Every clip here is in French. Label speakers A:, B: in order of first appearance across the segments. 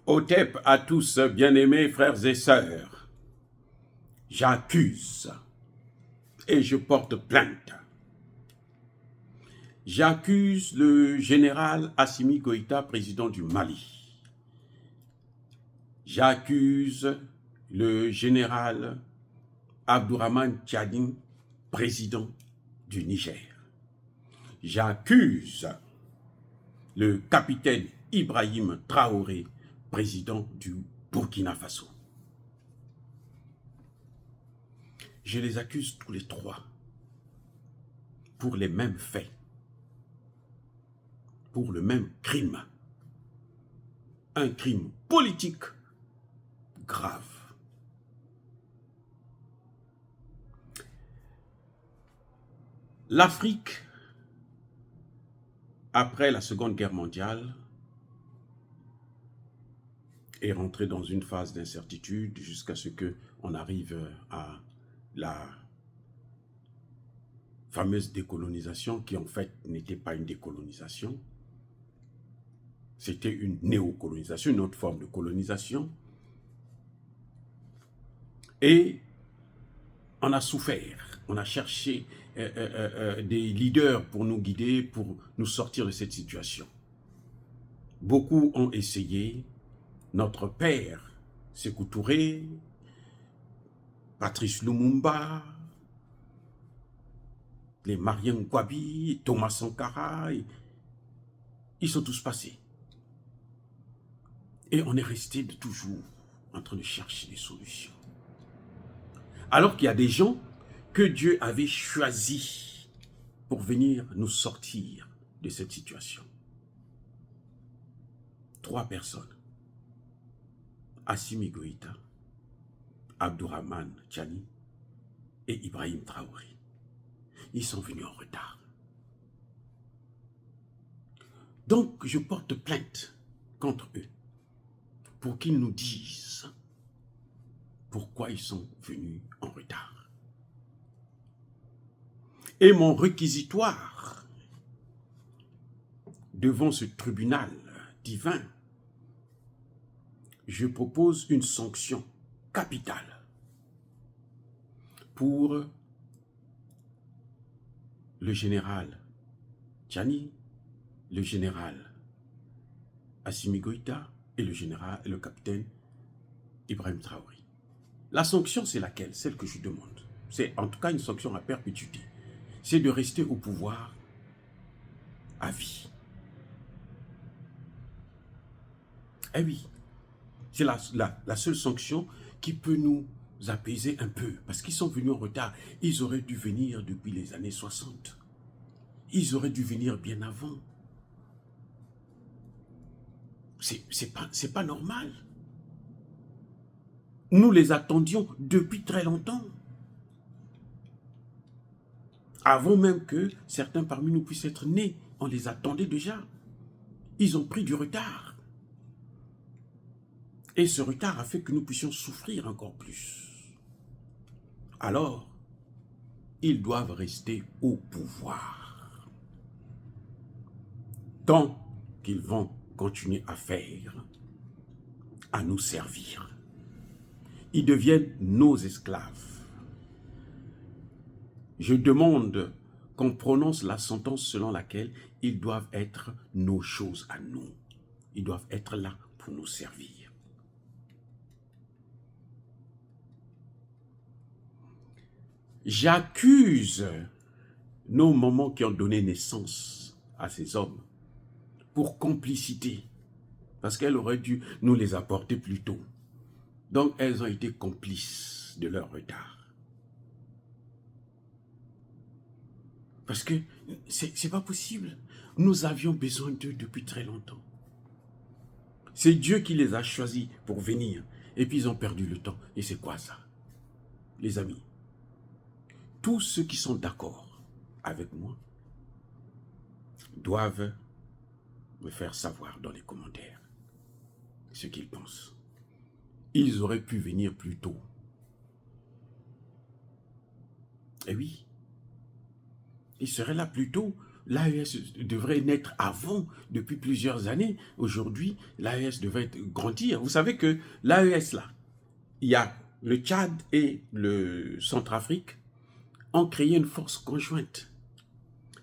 A: Otep à tous, bien-aimés frères et sœurs, j'accuse et je porte plainte. J'accuse le général Assimi Goïta, président du Mali. J'accuse le général Abdourahmane Tchani, président du Niger. J'accuse le capitaine Ibrahim Traoré, président du Burkina Faso. Je les accuse tous les trois pour les mêmes faits, pour le même crime. Un crime politique grave. L'Afrique, après la Seconde Guerre mondiale, est rentrée dans une phase d'incertitude jusqu'à ce qu'on arrive à la fameuse décolonisation qui en fait n'était pas une décolonisation. C'était une néocolonisation, une autre forme de colonisation. Et on a souffert, on a cherché des leaders pour nous guider, pour nous sortir de cette situation. Beaucoup ont essayé. Notre père, Sékou Touré, Patrice Lumumba, les Marien Gwabi, Thomas Sankara, ils sont tous passés. Et on est resté toujours en train de chercher des solutions. Alors qu'il y a des gens que Dieu avait choisis pour venir nous sortir de cette situation. 3 personnes. Assimi Goïta, Abdourahmane Tchani et Ibrahim Traoré. Ils sont venus en retard. Donc, je porte plainte contre eux pour qu'ils nous disent pourquoi ils sont venus en retard. Et mon réquisitoire devant ce tribunal divin, je propose une sanction capitale pour le général Tchani, le général Assimi Goïta et le capitaine Ibrahim Traoré. La sanction, c'est laquelle? Celle que je demande. C'est en tout cas une sanction à perpétuité. C'est de rester au pouvoir à vie. Eh oui, c'est la seule sanction qui peut nous apaiser un peu. Parce qu'ils sont venus en retard. Ils auraient dû venir depuis les années 60. Ils auraient dû venir bien avant. C'est pas normal. Nous les attendions depuis très longtemps. Avant même que certains parmi nous puissent être nés, on les attendait déjà. Ils ont pris du retard. Et ce retard a fait que nous puissions souffrir encore plus. Alors, ils doivent rester au pouvoir. Tant qu'ils vont continuer à faire, à nous servir. Ils deviennent nos esclaves. Je demande qu'on prononce la sentence selon laquelle ils doivent être nos choses à nous. Ils doivent être là pour nous servir. J'accuse nos mamans qui ont donné naissance à ces hommes pour complicité, parce qu'elles auraient dû nous les apporter plus tôt. Donc elles ont été complices de leur retard. Parce que c'est pas possible. Nous avions besoin d'eux depuis très longtemps. C'est Dieu qui les a choisis pour venir. Et puis ils ont perdu le temps. Et c'est quoi ça? Les amis, tous ceux qui sont d'accord avec moi doivent me faire savoir dans les commentaires ce qu'ils pensent. Ils auraient pu venir plus tôt. Eh oui, ils seraient là plus tôt l'AES devrait naître avant, depuis plusieurs années. Aujourd'hui, l'AES devait grandir. Vous savez que l'AES, là, il y a le Tchad et le Centrafrique ont créé une force conjointe.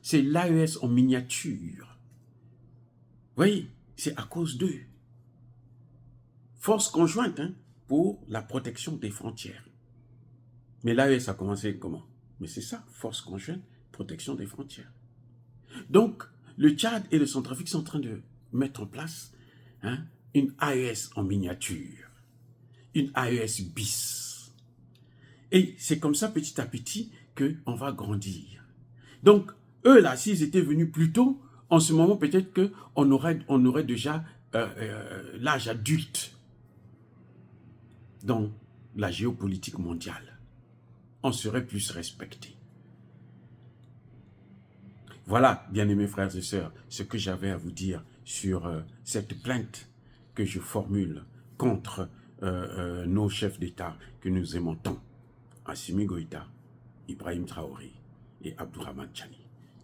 A: C'est l'AES en miniature. Vous voyez, c'est à cause d'eux. Force conjointe pour la protection des frontières. Mais l'AES a commencé comment? Mais c'est ça, force conjointe, protection des frontières. Donc, le Tchad et le Centrafrique sont en train de mettre en place une AES en miniature, une AES bis. Et c'est comme ça, petit à petit, qu'on va grandir. Donc, eux là, s'ils étaient venus plus tôt, en ce moment, peut-être qu'on aurait déjà l'âge adulte dans la géopolitique mondiale. On serait plus respecté. Voilà, bien-aimés frères et sœurs, ce que j'avais à vous dire sur cette plainte que je formule contre nos chefs d'État que nous aimons tant, Assimi Goïta, Ibrahim Traoré et Abdourahmane Tchani.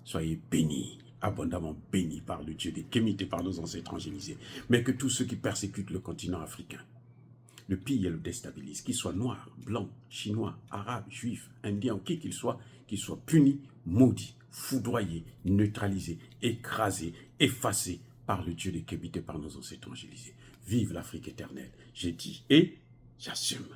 A: Soyez bénis, abondamment bénis par le Dieu des Kémites et par nos ancêtres angélisés, mais que tous ceux qui persécutent le continent africain, le pillent et le déstabilisent, qu'ils soient noirs, blancs, chinois, arabes, juifs, indiens, ou qui qu'ils soient punis, maudits, foudroyés, neutralisés, écrasés, effacés par le Dieu des Kémites et par nos ancêtres angélisés. Vive l'Afrique éternelle, j'ai dit et j'assume.